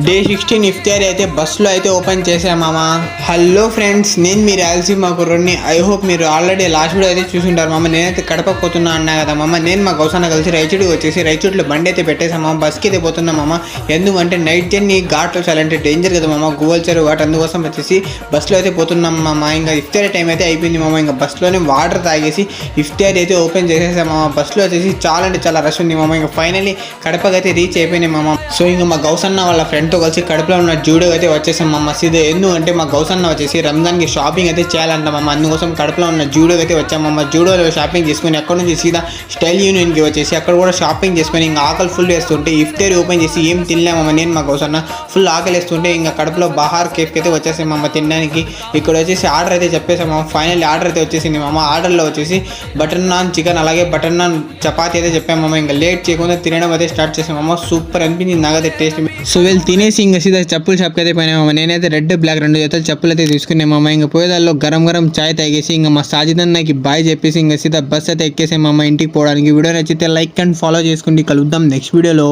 Day 16 ఇఫ్తార్ అయితే బస్సులో అయితే ఓపెన్ చేసామమ్మ. హలో ఫ్రెండ్స్, నేను మీ రాయలసీమ కుర్రోడిని. ఐ హోప్ మీరు ఆల్రెడీ లాస్ట్ వీడియో అయితే చూసుంటారు మామ. నేనైతే కడప పోతున్నా అన్నా కదా మామ. నేను మా గౌసన్న కలిసి రైచుడికి వచ్చేసి రైచుడిలో బండి అయితే పెట్టేసామా. బస్కి అయితే పోతున్నాం మామ. ఎందుకంటే నైట్ జర్నీ ఘాట్లో చాలా అంటే డేంజర్ కదా మామ, గువ్వల్చారు ఘాట్. అందుకోసం వచ్చేసి బస్సులో అయితే పోతున్నాం మామ. ఇంకా ఇఫ్తార్ టైం అయితే అయిపోయింది మామ. ఇంకా బస్సులోనే వాటర్ తాగేసి ఇఫ్తార్ అయితే ఓపెన్ చేసేసాం మామ. బస్సులో వచ్చేసి చాలా అంటే చాలా రష్ ఉంది మామ. ఇంకా ఫైనల్లీ కడపకి అయితే రీచ్ అయిపోయినాయి మామ. సో ఇంకా మా గౌసన్న వాళ్ళ ఫ్రెండ్తో కలిసి కడపలో ఉన్న జూడో అయితే వచ్చేసాం మా మసీదు. ఎందుకంటే మా గౌసన్న వచ్చేసి రంజాన్కి షాపింగ్ అయితే చేయాలంట మామ. అందుకోసం కడపలో ఉన్న జూడోకి అయితే వచ్చామమ్మ. జూడోలో షాపింగ్ చేసుకుని అక్కడ నుంచి సీదా స్టైల్ యూనియన్కి వచ్చేసి అక్కడ కూడా షాపింగ్ చేసుకొని ఇంకా ఆకలి ఫుల్ వేస్తుంటే ఇఫ్తార్ ఓపెన్ చేసి ఏం తినలేమమ్మ. నేను మా గౌసన్న ఫుల్ ఆకలి వేస్తుంటే ఇంకా కడపలో బహార్ కేఫ్కి అయితే వచ్చేసామమ్మ తినడానికి. ఇక్కడ వచ్చేసి ఆర్డర్ అయితే చెప్పేసామమ్మ. ఫైనల్ ఆర్డర్ అయితే వచ్చేసింది మామ. ఆర్డర్లో వచ్చేసి బటర్ నాన్ చికెన్ అలాగే బటర్ నాన్ చపాతీ అయితే చెప్పామమ్మ. ఇంకా లేట్ చేయకుండా తినడం అయితే స్టార్ట్ చేసామమ్మ. సూపర్ అనిపించింది నాకైతే టేస్ట్. సో వీళ్ళు తినేసి ఇంకా సీదా చెప్పుల షాప్కి అయితే పోయినామమ్మ. నేనైతే రెడ్ బ్లాక్ 2 జతలు చెప్పులు అయితే తీసుకున్నామమ్మ. ఇంకా పోయేదాల్లో గరం గరం చాయ్ తాగేసి ఇంకా మా సాజిదన్నకి బాయ్ చెప్పేసి ఇంకా సీదా బస్ అయితే ఎక్కేసామమ్మ ఇంటికి పోవడానికి. వీడియో నచ్చితే లైక్ అండ్ ఫాలో చేసుకోండి. కలుద్దాం నెక్స్ట్ వీడియోలో.